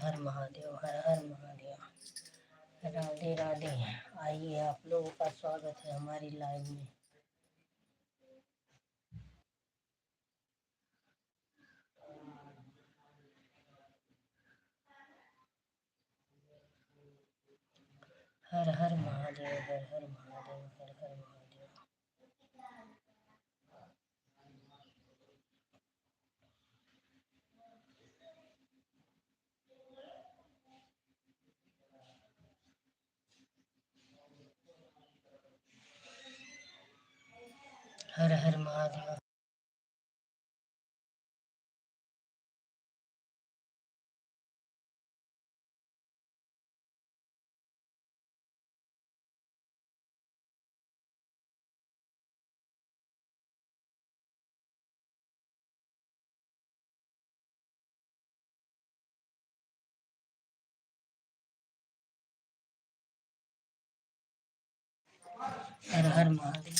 हर महादेव, हर हर महादेव। राधे राधे। आइए, आप लोगों का स्वागत है हमारी लाइव में। हर हर महादेव, हर हर महादेव, हर हर महादेव। हर हर महादेव। हर हर महादेव।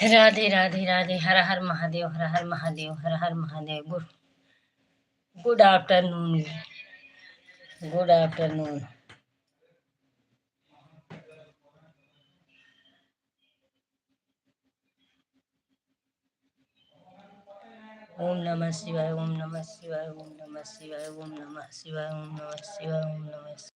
राधे राधे राधे। हर हर महादेव, हर हर महादेव, हर हर Mahadev. Good afternoon, good afternoon. ओम नमः शिवाय, ओम नमः शिवाय, ओम नमः शिवाय, ओम नमः शिवाय, ओम नमः शिवाय, ओम नमः शिवाय।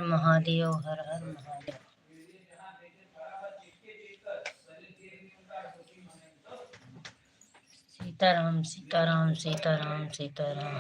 महादेव, हर हर महादेव। सीताराम सीताराम सीताराम सीताराम।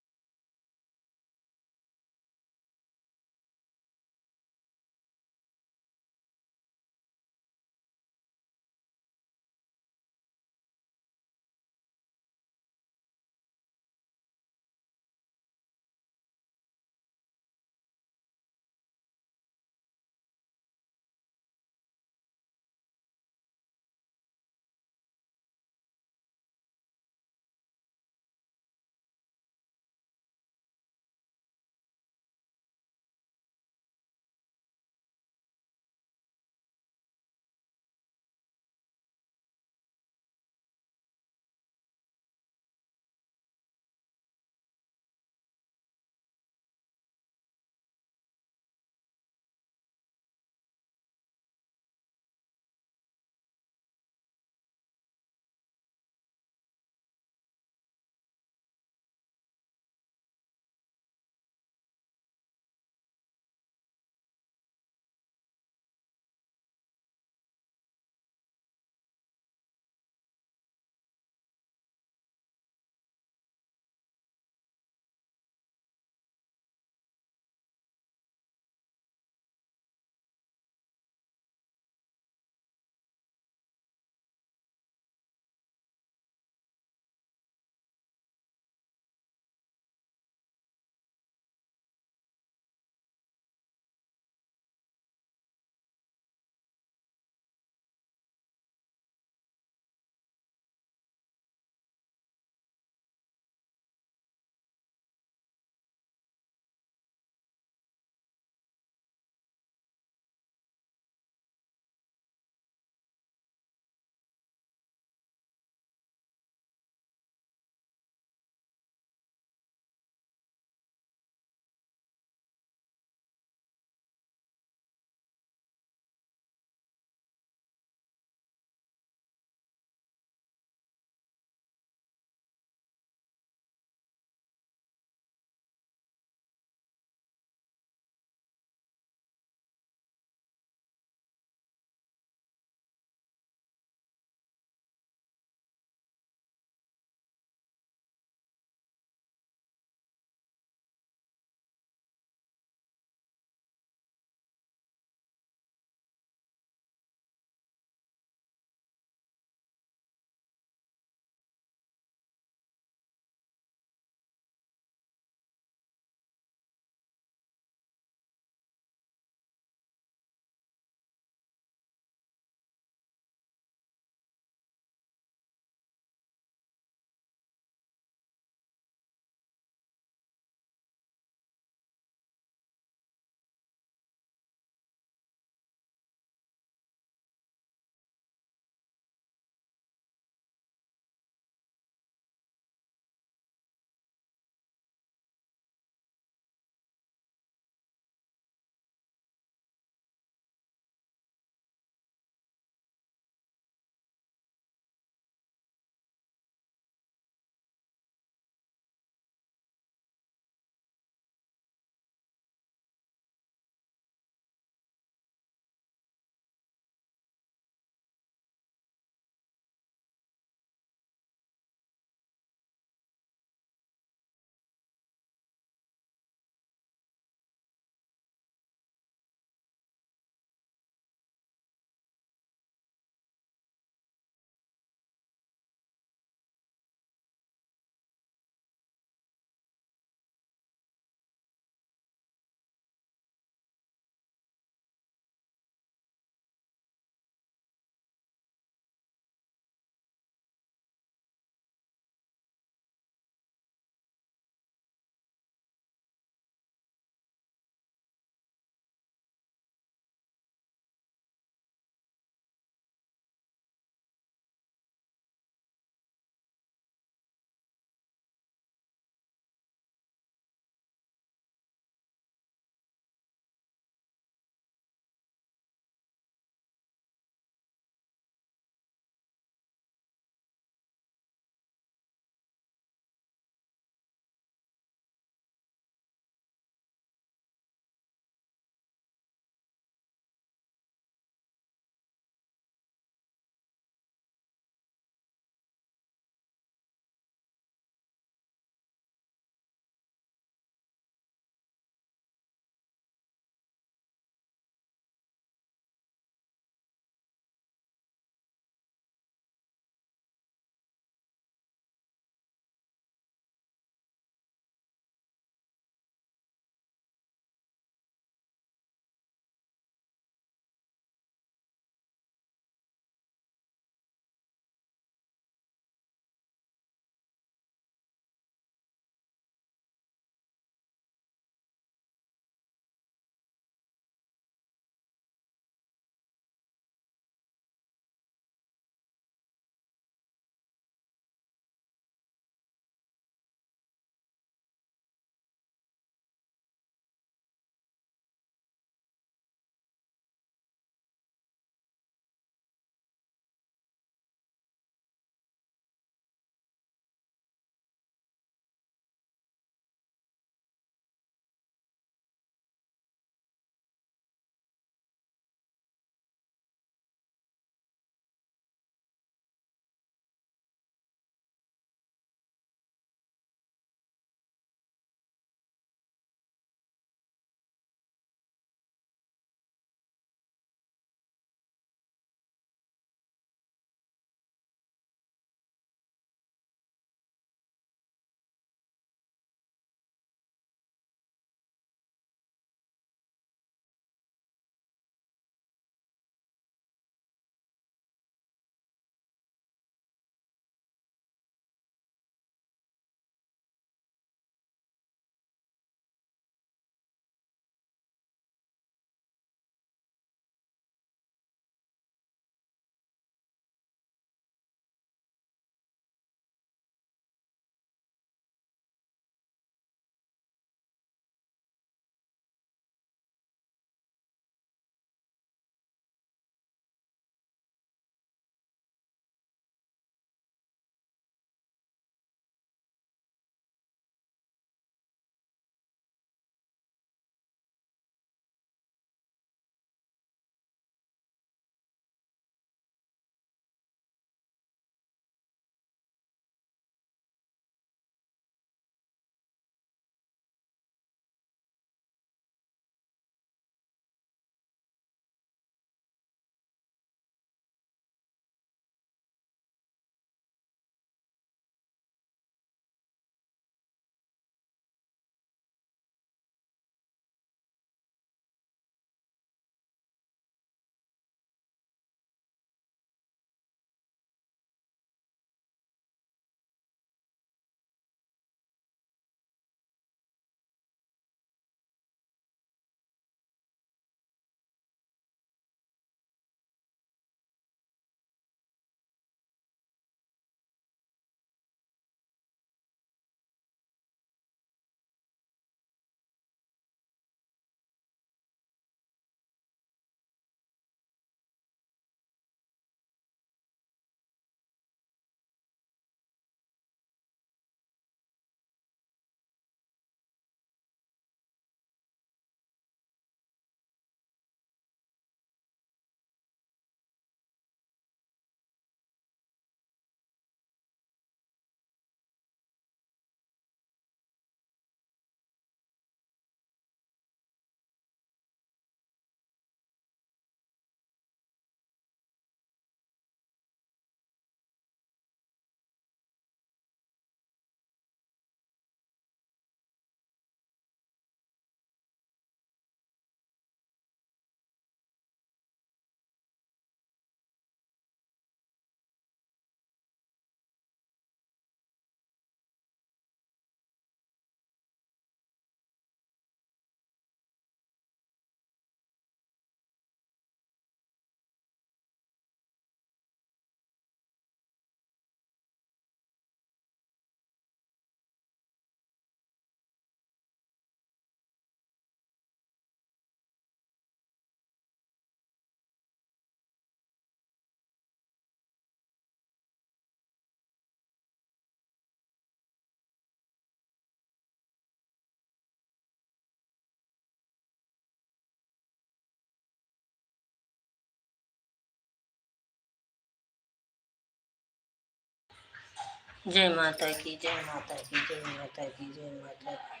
जय माता की, जय माता की, जय माता की, जय माता की।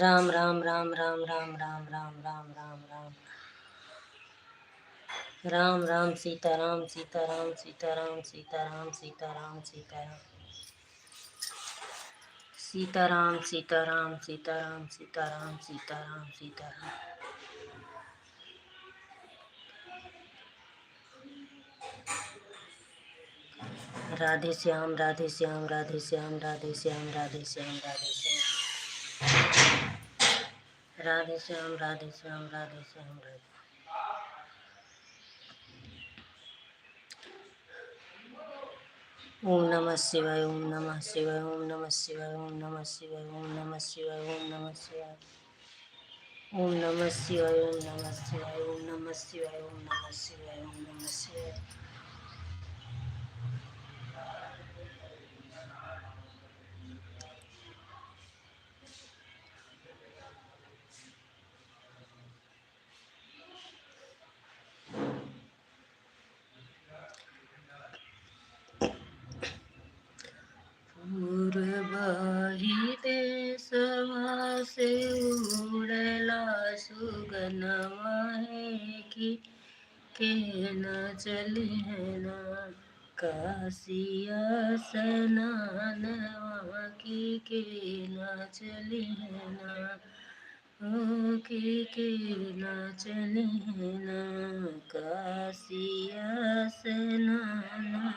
राम राम राम राम राम राम राम राम राम राम राम राम सीताराम सीताराम सीताराम सीताराम सीताराम सीताराम सीताराम सीताराम सीताराम सीताराम सीताराम सीताराम। राधे श्याम राधे श्याम राधे श्याम राधे श्याम राधे श्याम राधे श्याम राधे श्याम राधे श्याम राधे श्याम राधे। ओम नमः शिवाय ओम नमः शिवाय ओम नमः शिवाय ओम नमः शिवाय ओम नमः शिवाय ओम नमः शिवाय ओम नमः शिवाय ओम नमः शिवाय ओम नमः शिवाय ओम नमः शिवाय ओम नमः शिवाय। पूर्वाहि देशवा से उड़ला सुगनमा है कि न चली है ना काशिया स्नानवा की के न चली है ना के न चली है ना काशिया स्नानवा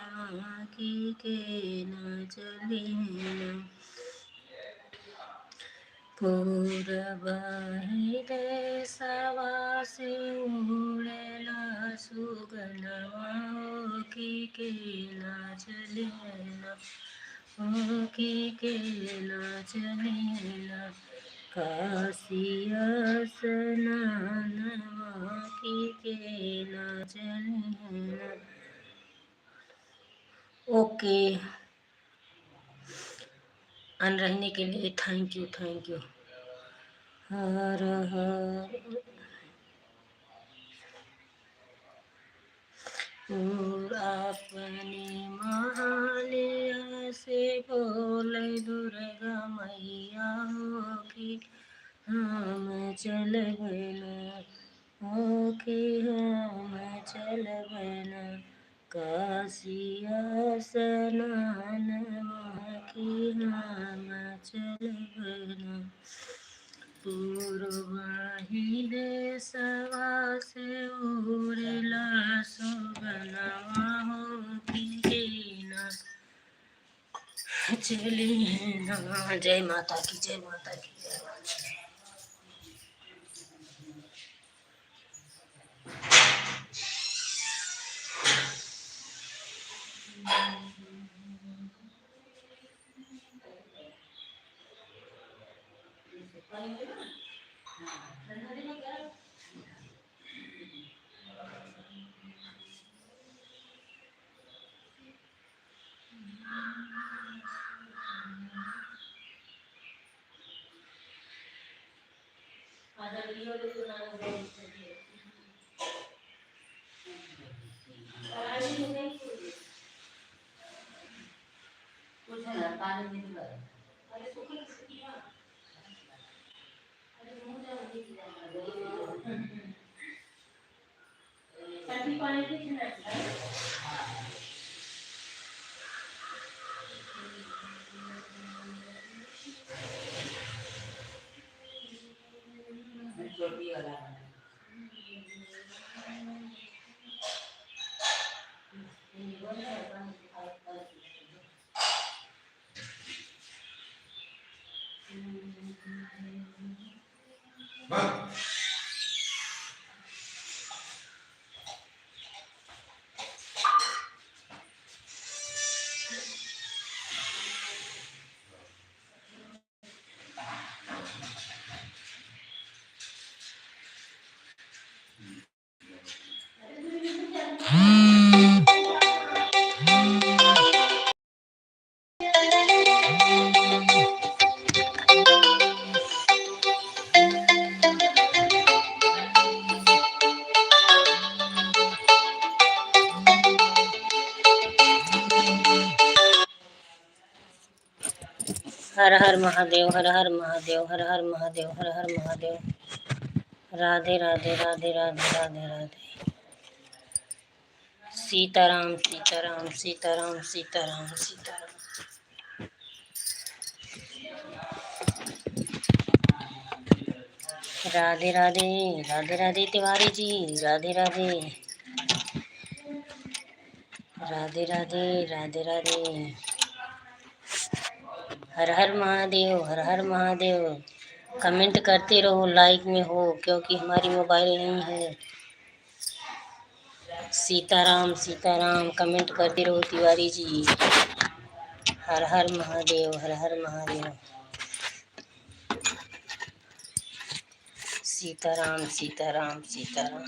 की के न चली है ना। पूर्वाहि देशवा से उड़ेला सुगनवा के ना चली ना के ना चली ना काशिया स्नानवा के ना चली ना। ओके, अन रहने के लिए थैंक यू थैंक यू। हर हर अपने महालिया से बोले दुर्गा मैया हो कि हम चल बना हो कि हम चल बना काशिया स्नान कि हम चल बना। पूर्वाहि देशवा से उड़ेला सुगनवा हो कि ना चली ना। जय माता की, जय माता की, जय माता की। हर हर महादेव, हर हर महादेव, हर हर महादेव, हर हर महादेव। राधे राधे राधे राधे राधे राधे। सीताराम सीताराम सीताराम सीताराम सीताराम। राधे राधे राधे राधे तिवारी जी, राधे राधे राधे राधे राधे राधे। हर हर महादेव, हर हर महादेव। कमेंट करते रहो, लाइक में हो, क्योंकि हमारी मोबाइल नहीं है। सीताराम सीताराम कमेंट करते रहो तिवारी जी। हर हर महादेव, हर हर महादेव। सीताराम सीताराम सीताराम।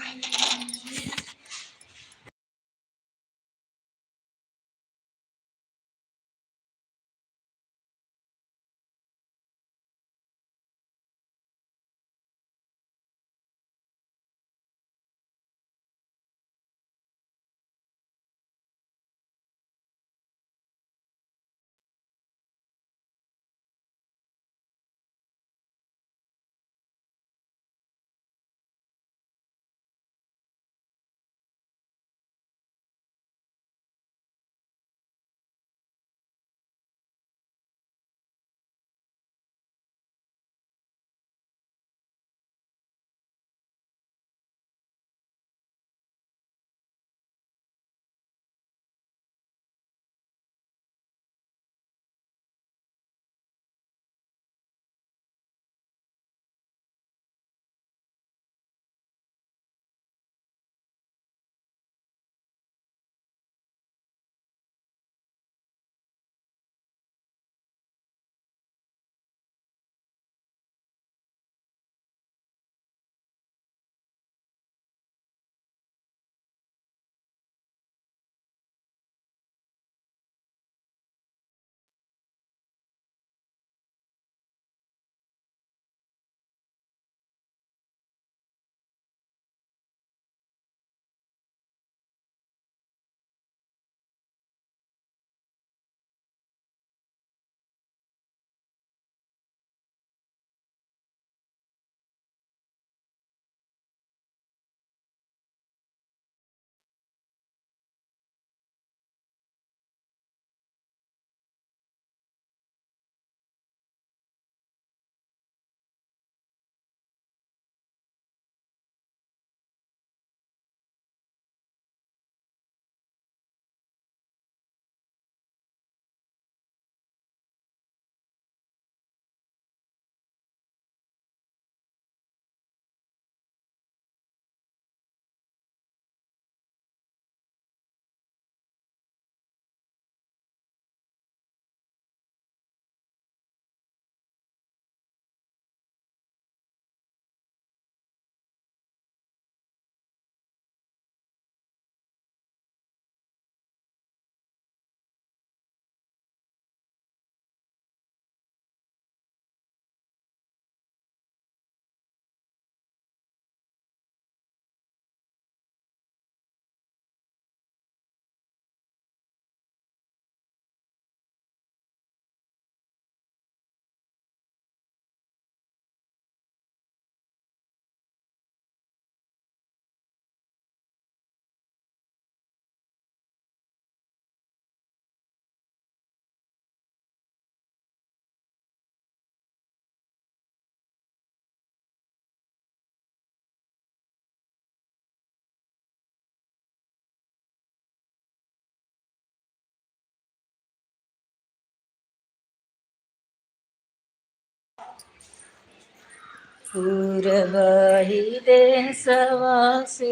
पूरबाही देशवा से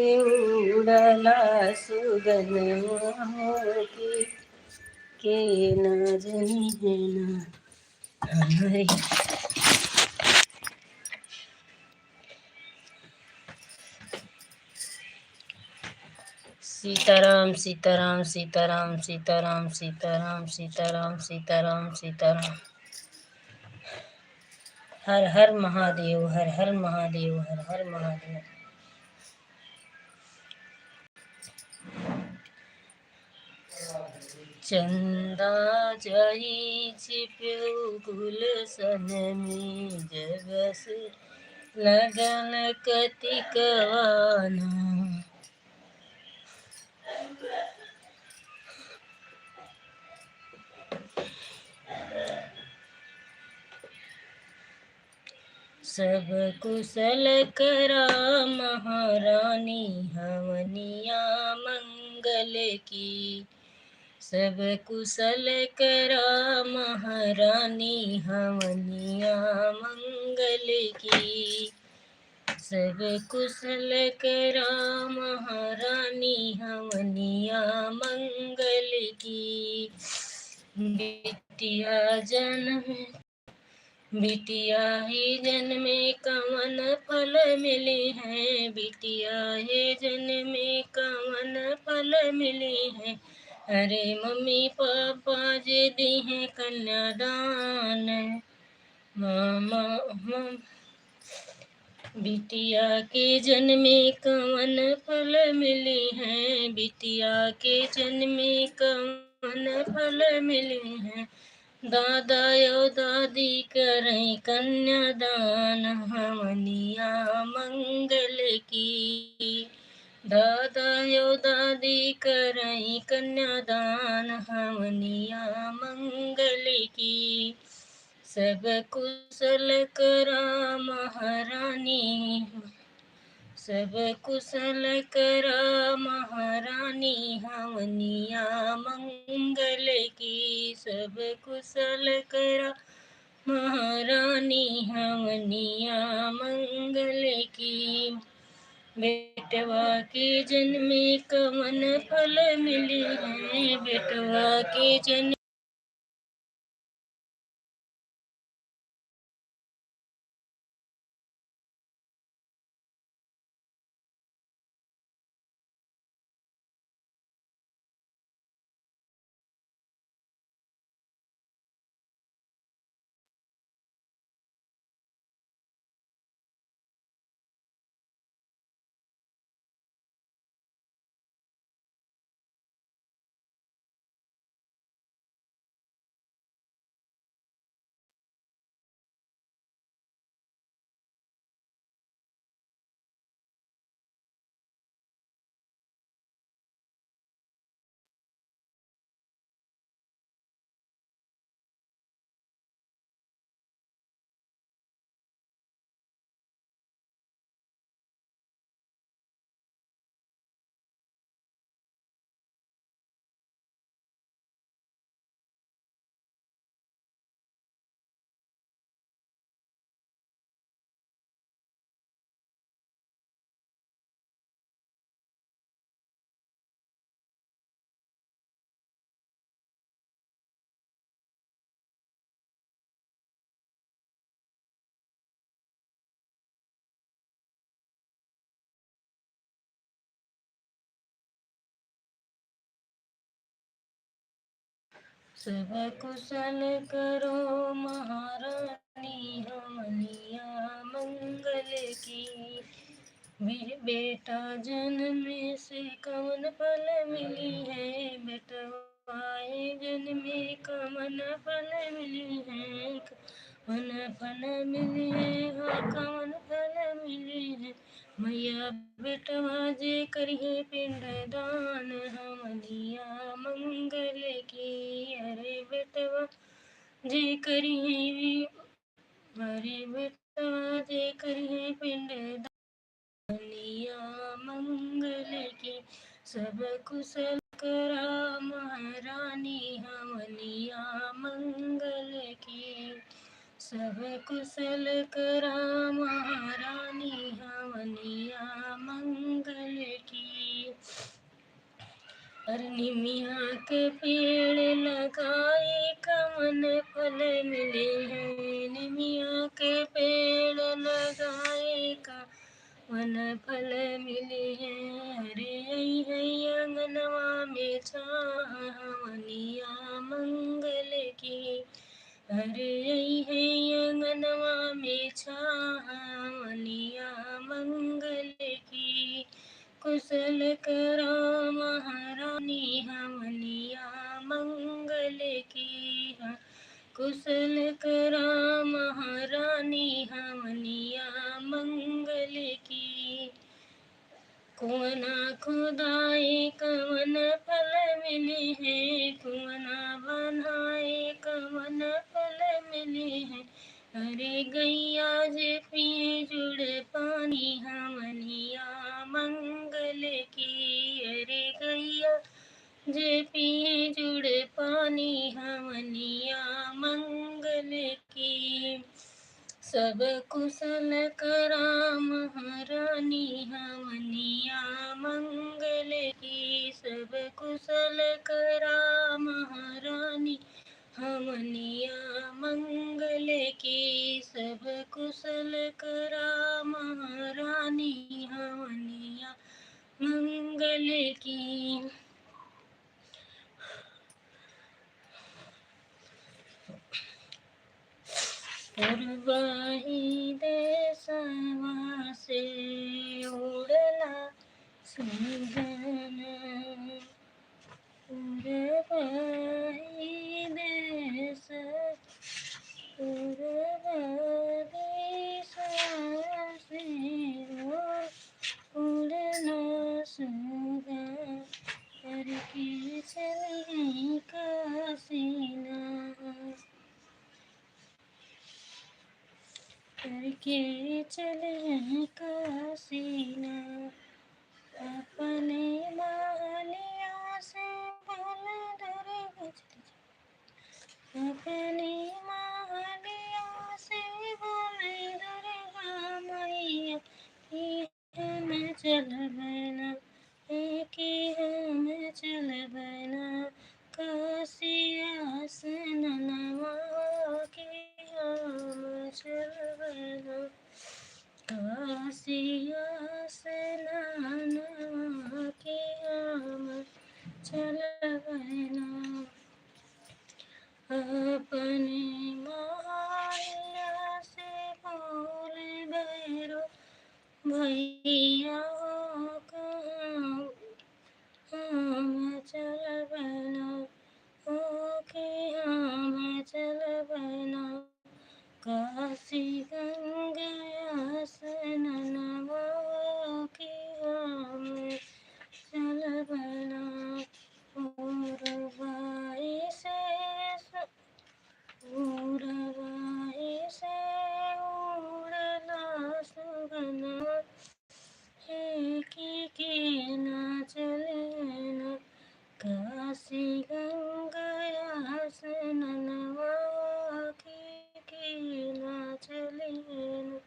उड़ला सुगनवा मोती के न जनी है न हमारी। सीताराम सीताराम सीताराम सीताराम सीताराम सीताराम सीताराम सीताराम। हर हर महादेव, हर हर महादेव, हर हर महादेव। चंदा जाई छिप्यो गुलशन में, जगस लगल कतिकवाना। सब कुशल करा महारानी, हवनिया मंगल की। सब कुशल करा महारानी, हवनिया मंगल की। सब कुशल करा महारानी, हवनिया मंगल की। बिटिया जन्म बिटिया ही जन्मे कवन फल मिले हैं, बिटिया ही जन्मे कवन फल मिले हैं। अरे मम्मी पापा जे दी हैं कन्यादान, मामा बिटिया के जन्मे कवन फल मिले हैं, बिटिया के जन्मे कवन फल मिले हैं। दादा यो दादी करें कन्यादान, हवनिया मंगल की। दादा यो दादी करें कन्यादान, हवनिया मंगल की। सब कुशल करा महारानी, सब कुशल करा महारानी, हवनिया मंगल की। सब कुशल करा महारानी, हवनिया मंगल की। बेटवा के जन्मे कवन फल मिले हैं, बेटवा के जन्म सब कुशल करो महारानी, हवनिया मंगल की। बेटा जन्मे से कवन फल मिली है, बेटवाए जन्मे कवन फल मिली है। कवन फल मिली है, हाँ कवन फल मिली है। मैया बेटवा जे करिए पिंड दान, हवनिया मंगल की। अरे बेटवा जे करिए, अरे बेटवा जे करिए पिंड दान, हवनिया मंगल की। सब कुशल करा महारानी, हवनिया मंगल की। सब कुशल करा महारानी, हवनिया मंगल की। निमिया के पेड़ लगाए कवन फल मिले हैं, निमिया के पेड़ लगाए कवन फल मिले हैं। अरे है अंगनवा में छाया, हवनिया मंगल की। अरे है अंगनवा में छाया, हवनिया मंगल की। कुशल करा महारानी, हवनिया मंगल कुशल करा महारानी हमनिया मंगल की। कुआना खुदाई कवन फल मिले हैं, कुआना बनाए कवन फल मिले हैं। अरे गैया जे पिए जुड़ पानी हमनिया मंगल की। अरे गैया जे पिए जुड़ पानी हमनिया मंगल की। सब कुशल करा महारानी हमनिया मंगल की। सब कुशल करा महारानी हमनिया मंगल की। सब कुशल करा महारानी हमनिया मंगल की। पूर्वाही देशवा से उड़ला सुगना, पूर्वाही देश पूर्वा देशवा से उड़ला सुगना। करके चली काशीना, करके चले काशीना। अपने महलिया से बोले दुर्गा, अपने महलिया से बोले दुर्गा मैया कि हम चलबना, कि हम चलबना काशिया सननवा, कि हम चलबना काशिया सननवा, कि हम चलबना। अपने महलिया से बोले भैरो भैया कहाँ हम चलबना, कि हम चलबना काशी गंगा सननवा, कि हम चलबना। पूर्वाई से उड़ला सुगना, के ना चलेना काशी गंगा सननवा, के ना चलेना।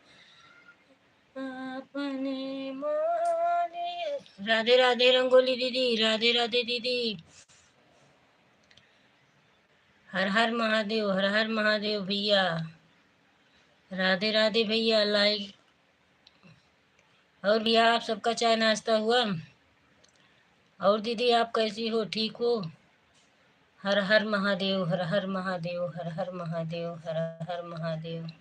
अपने मालिया। राधे राधे रंगोली दीदी, राधे राधे दीदी। हर हर महादेव, हर हर महादेव भैया। राधे राधे भैया। लाइक। और भैया आप सबका चाय नाश्ता हुआ? और दीदी आप कैसी हो, ठीक हो? हर हर महादेव, हर हर महादेव, हर हर महादेव, हर हर महादेव।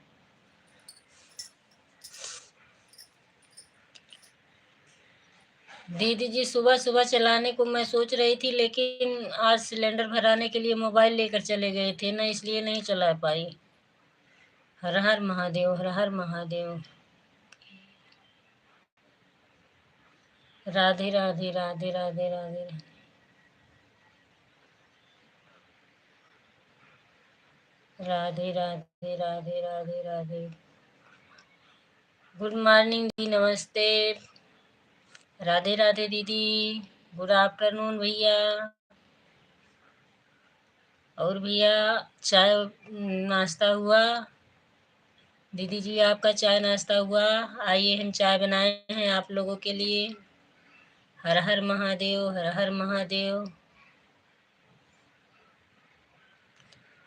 दीदी जी सुबह सुबह चलाने को मैं सोच रही थी, लेकिन आज सिलेंडर भराने के लिए मोबाइल लेकर चले गए थे ना, इसलिए नहीं चला पाई। हर हर महादेव, हर हर महादेव। राधे राधे राधे राधे राधे। राधे राधे राधे राधे राधे। गुड मॉर्निंग दी, नमस्ते। राधे राधे दीदी। गुड आफ्टरनून भैया। और भैया चाय नाश्ता हुआ? दीदी जी आपका चाय नाश्ता हुआ? आइए हम चाय बनाए हैं आप लोगों के लिए। हर हर महादेव, हर हर महादेव,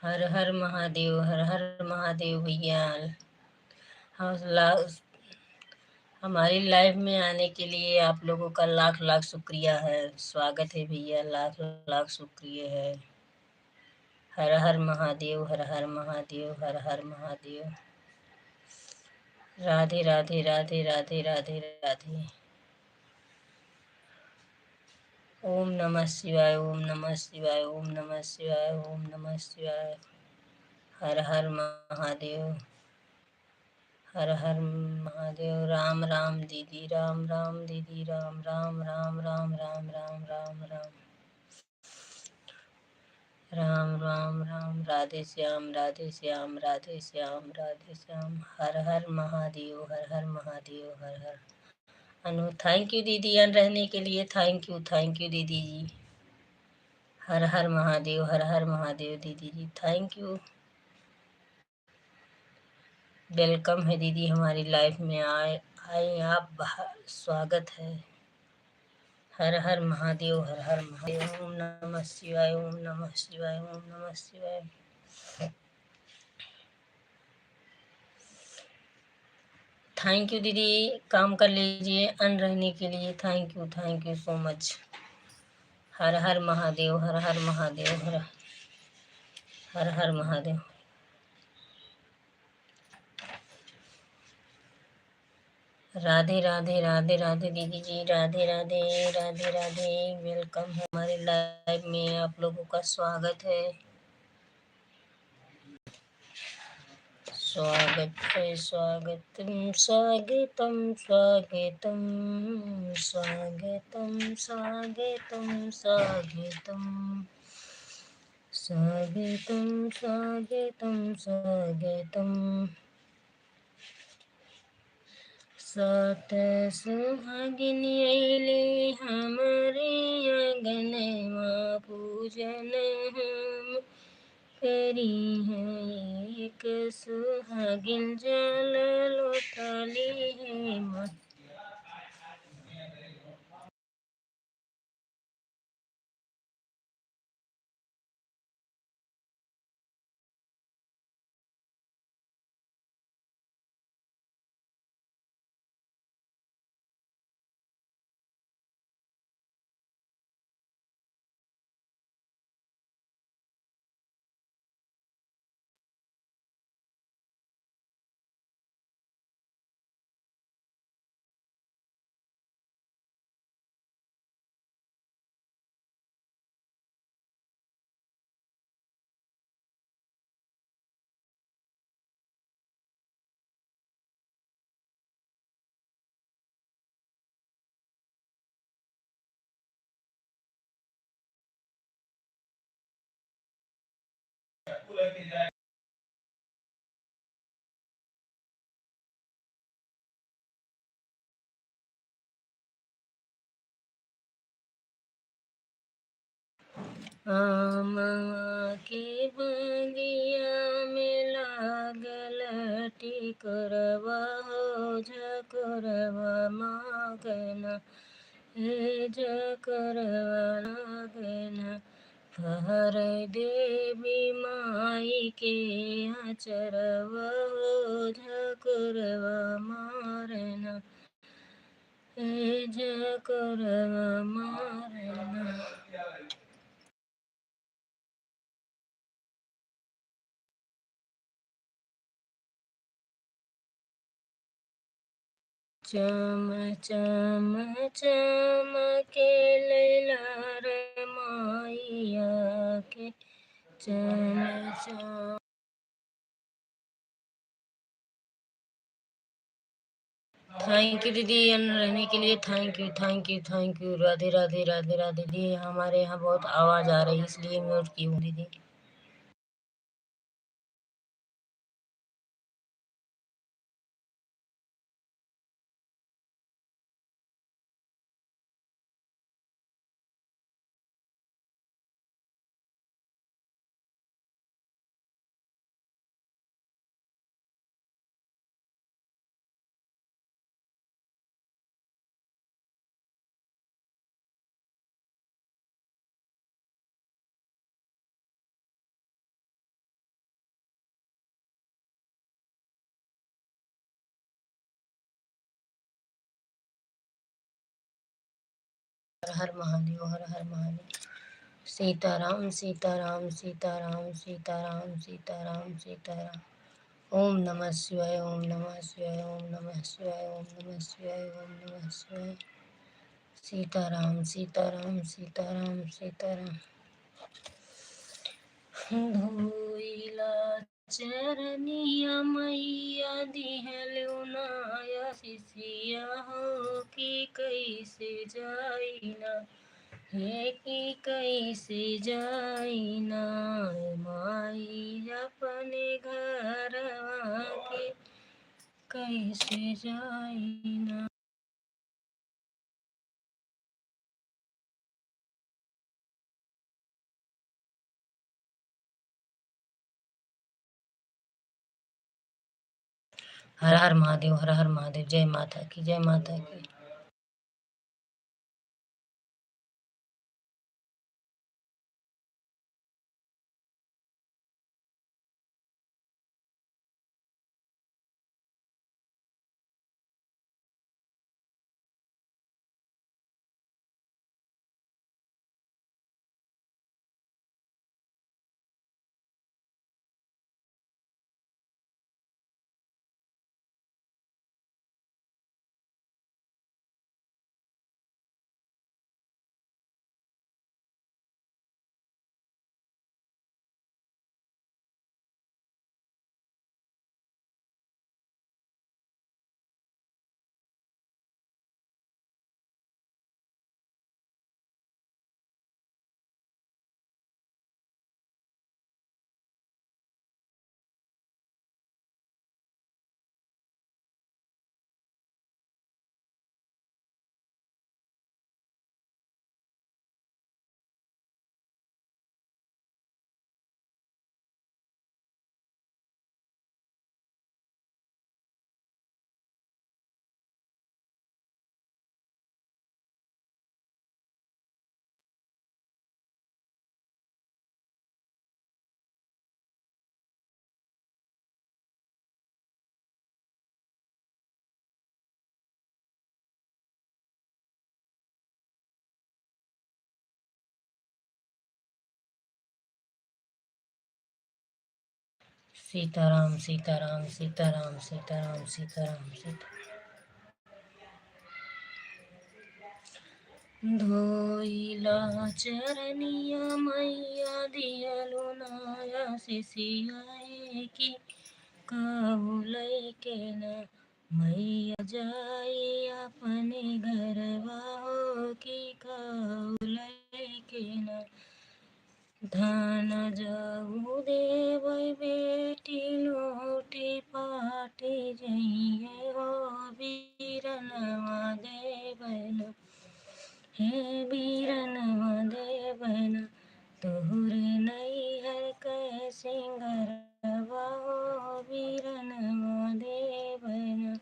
हर हर महादेव, हर हर महादेव भैया। हमारी लाइव में आने के लिए आप लोगों का लाख लाख शुक्रिया है, स्वागत है भैया, लाख लाख शुक्रिया है। हर हर महादेव, हर हर महादेव, हर हर महादेव। राधे राधे राधे राधे राधे राधे। ओम नमः शिवाय, ओम नमः शिवाय, ओम नमः शिवाय, ओम नमः शिवाय। हर हर महादेव, हर हर महादेव। राम राम दीदी, राम राम दीदी, राम राम राम राम राम राम राम राम राम राम राम। राधे श्याम, राधे श्याम, राधे श्याम, राधे श्याम। हर हर महादेव, हर हर महादेव, हर हर। अनु थैंक यू दीदी अन रहने के लिए, थैंक यू दीदी जी। हर हर महादेव, हर हर महादेव दीदी जी, थैंक यू। वेलकम है दीदी हमारी लाइफ में, आए आप, स्वागत है। हर हर महादेव, हर हर महादेव। ओम नमः शिवाय, ओम नमः शिवाय, ओम नमः शिवाय। थैंक यू दीदी, काम कर लीजिए अन रहने के लिए, थैंक यू सो मच। हर हर महादेव, हर हर महादेव, हर हर हर महादेव। राधे राधे, राधे राधे दीदी जी, राधे राधे, राधे राधे। वेलकम है हमारे लाइव में, आप लोगों का स्वागत है, स्वागत है, स्वागतम स्वागतम स्वागतम स्वागतम स्वागतम स्वागतम स्वागतम स्वागतम स्वागतम। सात सुहागिन अइले हमारे आंगनमा, पूजन हम करी है। एक सुहागिन जल लोटाली है माँ। आमा के बगिया में लागल टिकोरवा हो, झकोरवा मागना हे झकोरवा लागना। फहर देवी माई के आचरवा हो, झकोरवा मारना हे झकोरवा मारना। चम चम चमके लैला रे माइया के, चम चम। थैंक यू दीदी रहने के लिए, थैंक यू। राधे राधे, राधे राधे दीदी। हमारे यहाँ बहुत आवाज आ रही है इसलिए म्यूट की हूँ दीदी। हर हर महादेव, हर हर महादेव। सीताराम सीताराम सीताराम सीताराम सीताराम सीताराम। ओम नमः शिवाय, ओम नमः शिवाय, ओम नमः शिवाय, ओम नमः शिवाय, ओम नमः शिवाय। सीताराम सीताराम सीताराम सीताराम। धोइला चरनिया मैया दिहलु नाया शिशिया हो कि कैसे जाइना हे कि कैसे जाइना माई अपने घरवा के कैसे जाइना। हर हर महादेव, हर हर महादेव। जय माता की, जय माता की। सीताराम सीताराम सीताराम सीताराम सीताराम सीताराम। धोइला चरनिया मैया दियलु नाया शिशिया कि कहू लैके न मैया जाई अपने घरवा हो कि कहू लैके न धान जाऊ देवै बेटी लोटी पाटी जइए हो बीरनवा देवन हे बीरनवा देवन तोहर नैहर कै सिंगरवा हो बीरनवा देवन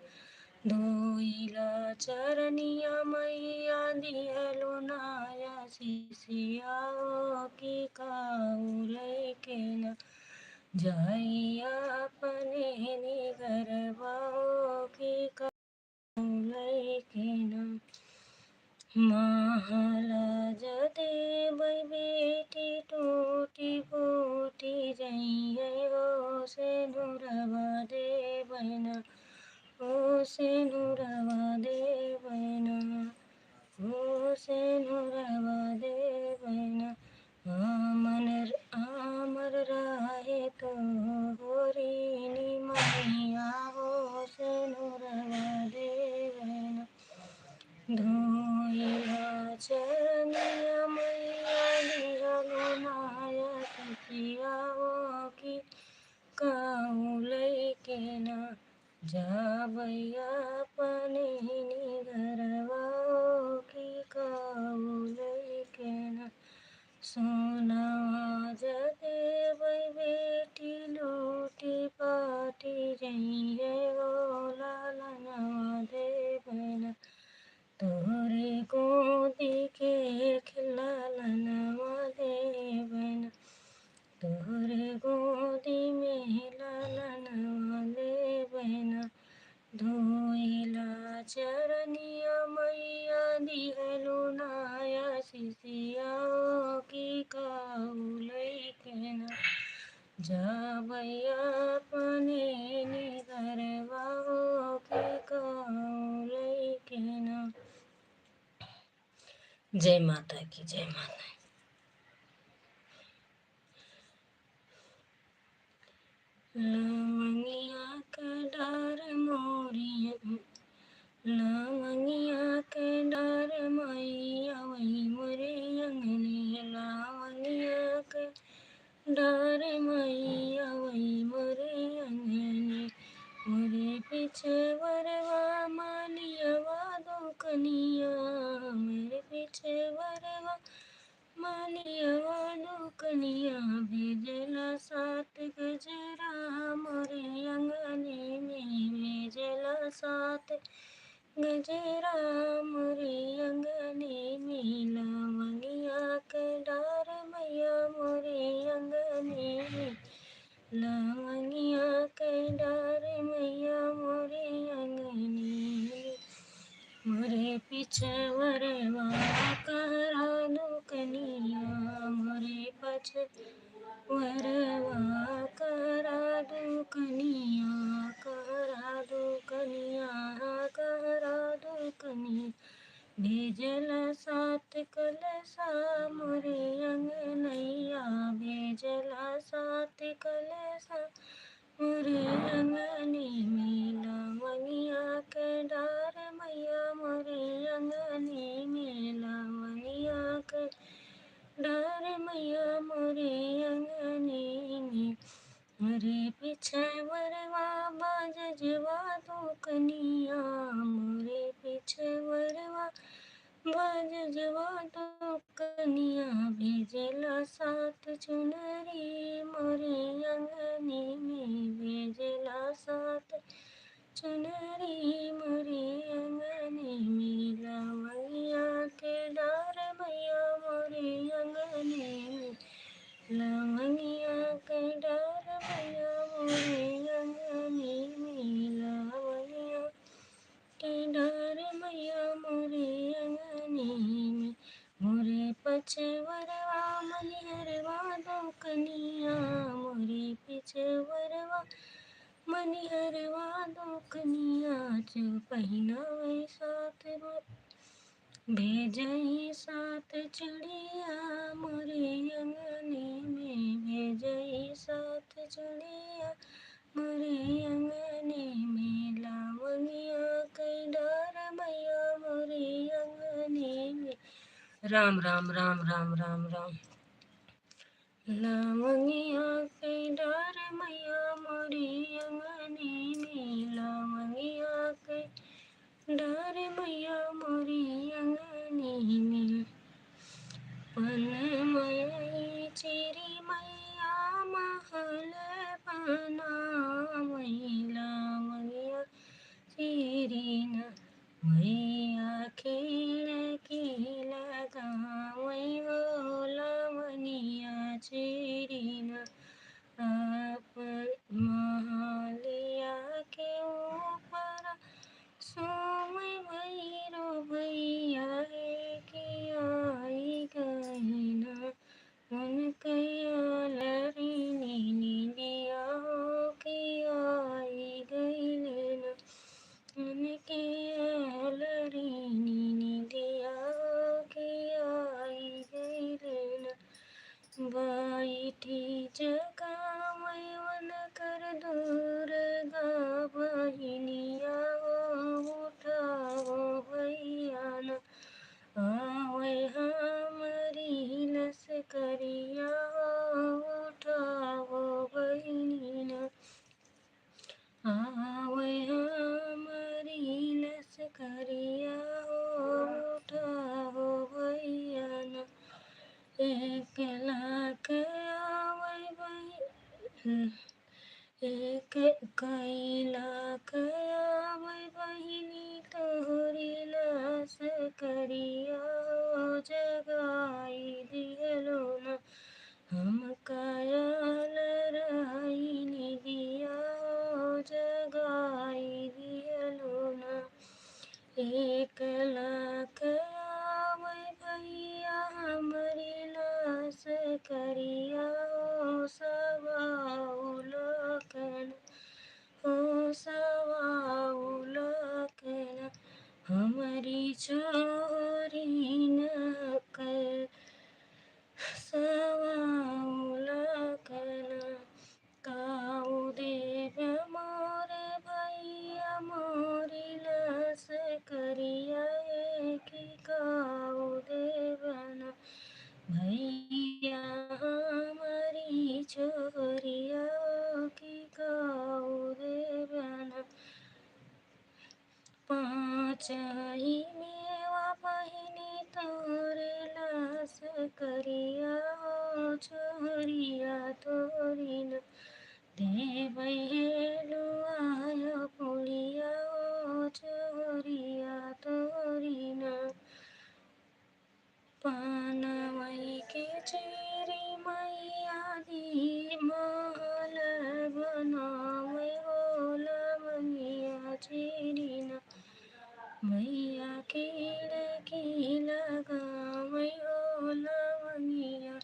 धोइला चरनिया मैया दिहलु नाया शिशिया हो कि कहू लैके न जाइया अपने निगरवा हो कि कहू लैके न महाराज देवै बेटी टूटी फूटी जइए हो सेनुरवा देवन ओ सेनुरवा देवन ओ सेनुरवा देवन आमर राहे तो होरिनी मैया हो सेनुरवा देवन धोइला चरनिया मैया दिहलु नाया शिशिया हो कि कहू लैके न जाबैया अपने निगरवा हो कि कहू लैके न सोनावा देवै बेटी लूटी पाटी जइए हो लालनवा देवन तोहरे गोदी के लालनवा देवन तोहरे गोदी में लालनवा देवन धोइला चरनिया मैया दिहलु नाया शिशिया हो कि कहू लैके न जाबैया अपने निगरवा हो कि कहू लैके न। जय माता की, जय माता। लवंगिया के डार मोरिया, लवंगिया के डार मैया वही मोरे अंगने, लवंगिया के डार मैया वही मोरे अंगने, मोरे पीछे वरवा मालियवा दुकनिया, मेरे पीछे वरवा मालियवा दुकनिया, भेजला सात गजरा मोरे अंगने में, भेजला सात गजरा मोरे अंगने में, लवंगिया के डार मैया मोरे अंगने में, लवंगिया के डार मैया मोरे अंगने, मोरे पीछे वरवा करा दुकनिया, मोरे पीछे वरवा करा दुकनिया, करा दुकनिया, करा दुकनिया, भेजला सात कलसा मोरे अंगनैया, भेजला सात कलसा मोरे अंगने में, लवंगिया के डार मैया मोरे अंगने में, लवंगिया के डार मैया मोरे अंगने में, मोरे पीछे वरवा बाजवा दुकनिया, मोरे पीछे वरवा बाजवा दुकनिया, भेजला सात चुनरी मोरे अंगने में, भेजला सात चुनरी मोरे अंगने में, लवंगिया के डार मैया मोरे अंगने में, लवंगिया के डार मैया मोरे अंगने में, लवंगिया के डार मैया मोरे अंगने में, मोरे पीछे वरवा मनिहरवा दुकनिया, मोरे पीछे वरवा मनिहरवा दुकनिया, पहिनावे साथ भेजई सात चूड़िया मोरे अंगने में, भेजई सात चूड़िया मोरे अंगने में, लवंगिया के डार मैया मोरे अंगने में। राम राम राम राम राम राम। लवंगिया के डार मैया मोरे अंगने में, लवंगिया के डार मैया मोरे अंगने में, पनमई चिरी मैया महल बनावई, लवंगिया चिरी न मैया खिड़की लगावई हो, लवंगिया चिरी न अपन महलिया के ऊपर सोमय भैरो भैया के आई गई न, मन कैया लरी दिया हो के आई गई न, मन के लरी दिया हो के आई गई न, बैठी जगावई वन कर दुर्गा बहिनिया हो, उठाओ भैया न आवै हमरी लस करिया हो, उठाओ बहिनी न आवै हमरी लस करिया हो, उठाओ भैया न, एक लाख आवै एक कई लाख आवै बहिनी तोहरी लास करिया हो, जगाई दिहलो न हम कायल रही दिया हो, जगाई दिहलो न, एक लाख आवै भैया हमरी लास करिया हो, सवाउलकन हो, सवाउलकन हमारी छोरी न कर, सवाउलकन काऊ दे लाही मेवा पहिनी तोरे लास करिया हो छोरिया तोरी न देवै हेलुआय पुलिया हो छोरिया तोरी न पानवई के चेरी मैया दी महल बनावे हो लवंगिया चेरी न मैया की लकी लगावे हो लवंगिया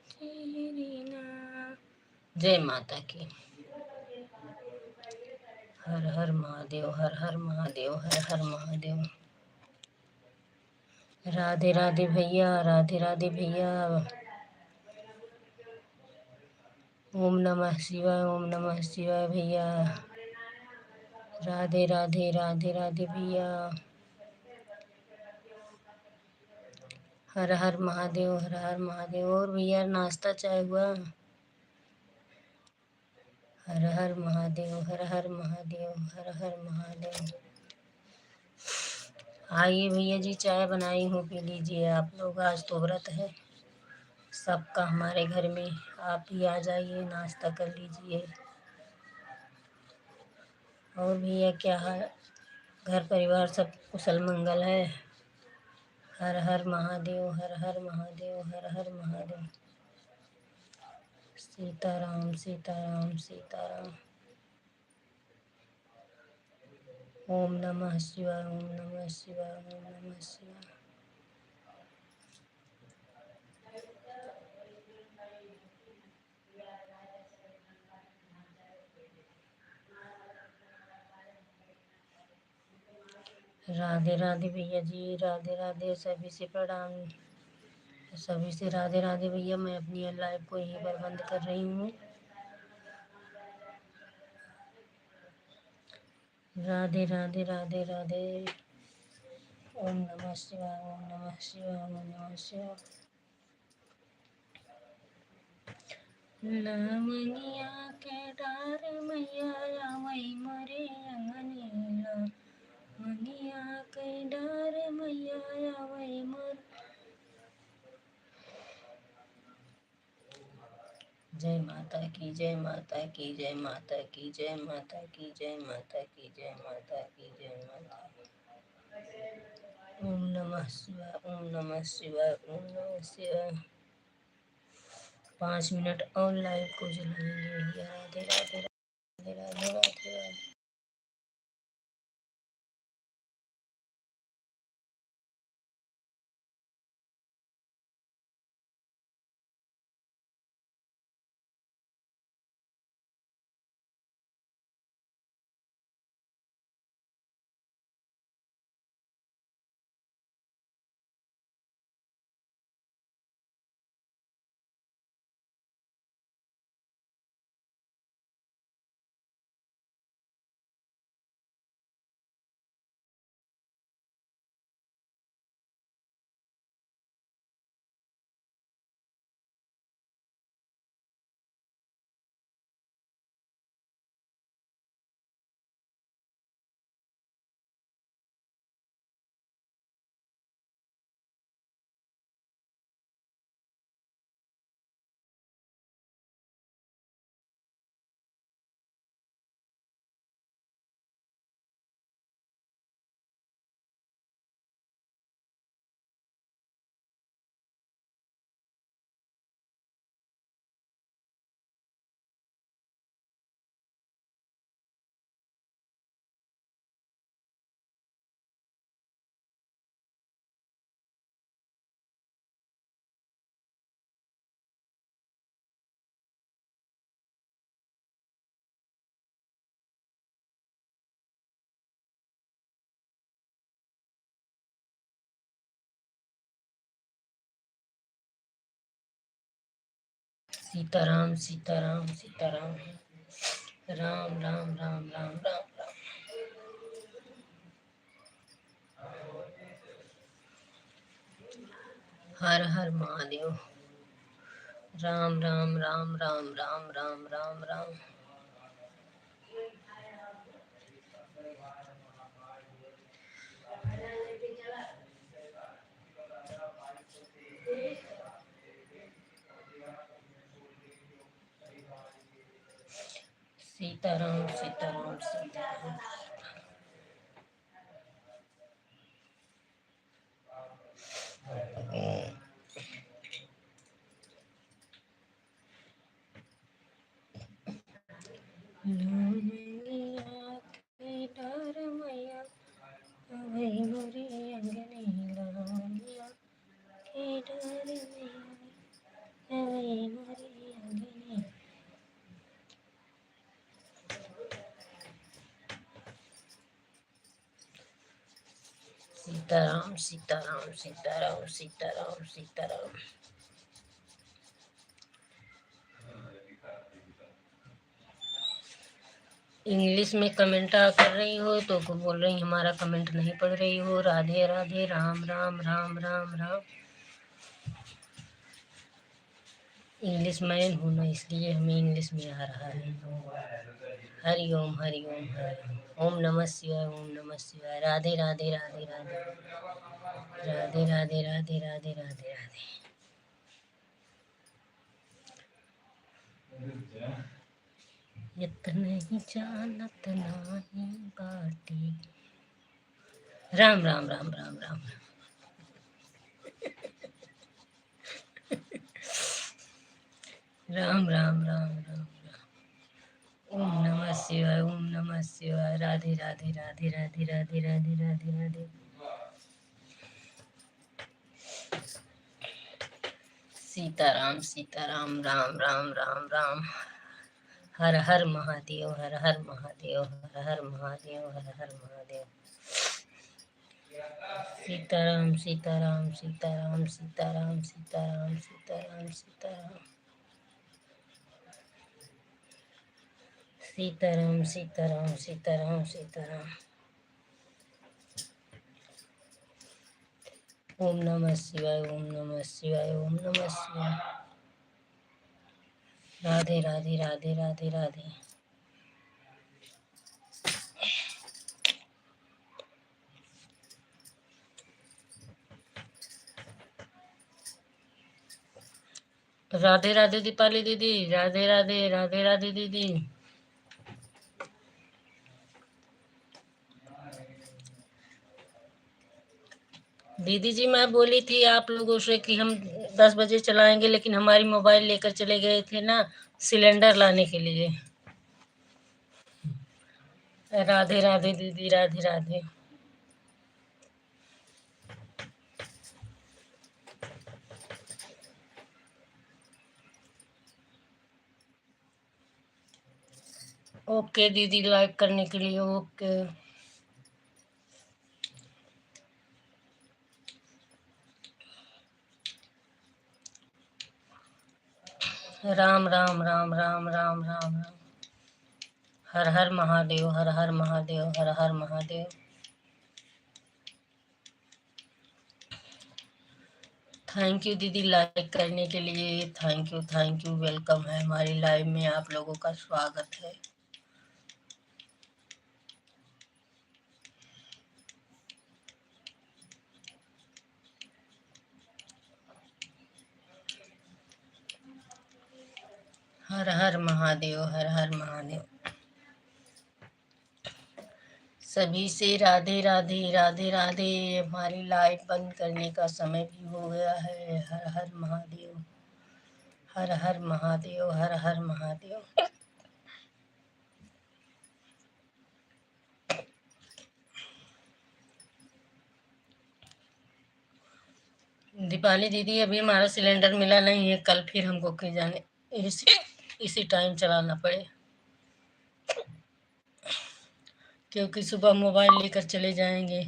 चेरी न। जय माता की। हर हर महादेव, हर हर महादेव, हर हर महादेव। राधे राधे भैया, राधे राधे भैया। ओम नमः शिवाय, ओम नमः शिवाय भैया। राधे राधे, राधे राधे भैया। हर हर महादेव, हर हर महादेव। और भैया नाश्ता चाय हुआ? हर हर महादेव, हर हर महादेव, हर हर महादेव। आइए भैया जी, चाय बनाई हूँ, पी लीजिए आप लोग। आज तो व्रत है सबका हमारे घर में। आप भी आ जाइए, नाश्ता कर लीजिए। और भैया क्या है, घर परिवार सब कुशल मंगल है? हर हर महादेव, हर हर महादेव, हर हर महादेव। सीताराम, सीताराम, सीताराम। ओम नमः शिवाय, ओम नमः शिवाय, ओम नमः शिवाय। राधे राधे भैया जी, राधे राधे। सभी से प्रणाम, सभी से राधे राधे भैया। मैं अपनी लाइव को यहीं पर बंद कर रही हूँ। राधे राधे, राधे राधे। ओम नमः शिवाय, ओम नमः शिवाय, ओम नमः शिवाय। लवंगिया के डार मैया आवई मरे अंगनीला। लवंगिया के डार मैया आवई मर। जय माता की, जय माता की, जय माता की, जय माता की, जय माता की, जय माता की, जय माता की। ओम नमः शिवाय, ओम नमः शिवाय, ओम नमः शिवाय। 5 मिनट और लाइव को जलाएंगे भैया। राधे राधे, राधे राधे, राधे राधे। सीताराम, सीताराम, सीताराम। राम राम, राम राम, राम राम। हर हर महादेव। राम राम, राम राम, राम राम, राम राम। सीताराम सीताराम सीताराम। सीताराम सीताराम सीताराम सीताराम सीताराम। इंग्लिश में कमेंट कर रही हो तो बोल रही हमारा कमेंट नहीं पढ़ रही हो। राधे राधे, राम राम राम राम राम। इंग्लिश मैन हूँ ना, इसलिए हमें इंग्लिश में आ रहा है। हरि ओम हरि ओम हरि ओम। नमः शिवाय ओम नमः शिवाय। राधे राधे राधे राधे राधे राधे राधे राधे राधे राधे। इतने ही जानत नाही बाटी। राम राम राम राम राम। राम राम राम राम। ओम नमः शिवाय ओम नमः शिवाय। राधे राधे राधे राधे राधे राधे राधे राधे। सीताराम सीताराम राम राम राम राम। हर हर महादेव हर हर महादेव हर हर महादेव हर हर महादेव। सीताराम सीताराम सीताराम सीताराम सीताराम सीताराम सीताराम। सीताराम सीताराम सीताराम सीताराम। ओम नमः शिवाय ओम नमः शिवाय ओम नमः शिवाय। राधे राधे राधे राधे राधे। राधे राधे दीपाली दीदी। राधे राधे राधे राधे दीदी। दीदी जी मैं बोली थी आप लोगों से कि हम 10 बजे चलाएंगे, लेकिन हमारी मोबाइल लेकर चले गए थे ना सिलेंडर लाने के लिए। राधे राधे दीदी राधे राधे। ओके दीदी, लाइक करने के लिए ओके। राम राम राम राम राम राम राम। हर हर महादेव हर हर महादेव हर हर महादेव। थैंक यू दीदी लाइक करने के लिए। थैंक यू वेलकम है हमारी लाइव में, आप लोगों का स्वागत है। हर हर महादेव हर हर महादेव। सभी से राधे राधे राधे राधे। हमारी लाइट बंद करने का समय भी हो गया है। हर हर महादेव हर हर महादेव हर हर महादेव। दीपाली दीदी अभी हमारा सिलेंडर मिला नहीं है, कल फिर हमको के जाने इसी टाइम चलाना पड़े, क्योंकि सुबह मोबाइल लेकर चले जाएंगे।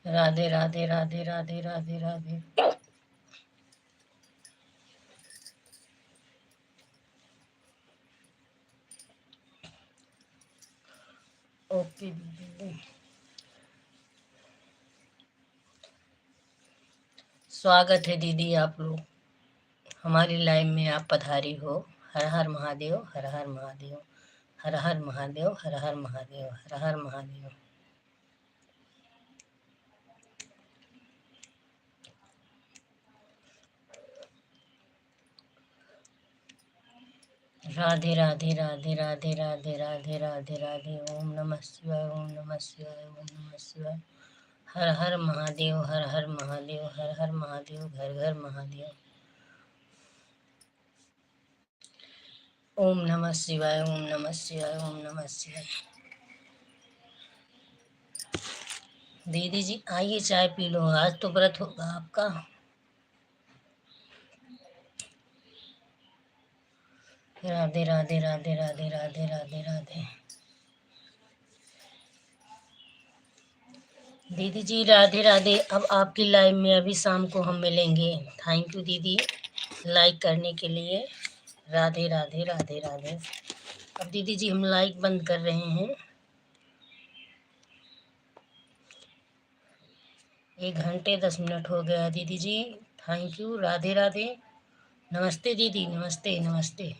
राधे राधे राधे राधे राधे राधे। ओके दीदी। स्वागत है दीदी, आप लोग हमारी लाइव में आप पधारी हो। हर हर महादेव हर हर महादेव हर हर महादेव हर हर महादेव हर हर महादेव। राधे राधे राधे राधे राधे राधे राधे राधे। ओम नमः शिवाय, ओम नमः शिवाय, ओम नमः शिवाय। हर हर महादेव, हर हर महादेव, हर हर महादेव, घर घर महादेव। ओम नमः शिवाय, ओम नमः शिवाय, ओम नमः शिवाय। दीदी जी आइए चाय पी लो, आज तो व्रत होगा आपका। राधे राधे राधे राधे राधे राधे राधे। दीदी जी राधे राधे। अब आपकी लाइव में अभी शाम को हम मिलेंगे। थैंक यू दीदी लाइक करने के लिए। राधे राधे राधे राधे। अब दीदी जी हम लाइक बंद कर रहे हैं। 1 घंटे 10 मिनट हो गया दीदी जी। Thank you. राधे राधे। नमस्ते दीदी, नमस्ते नमस्ते।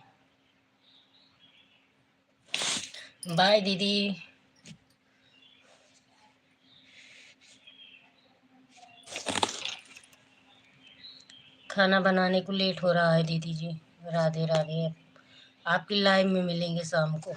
बाय दीदी। खाना बनाने को लेट हो रहा है दीदी जी। राधे राधे। आपकी लाइव में मिलेंगे शाम को।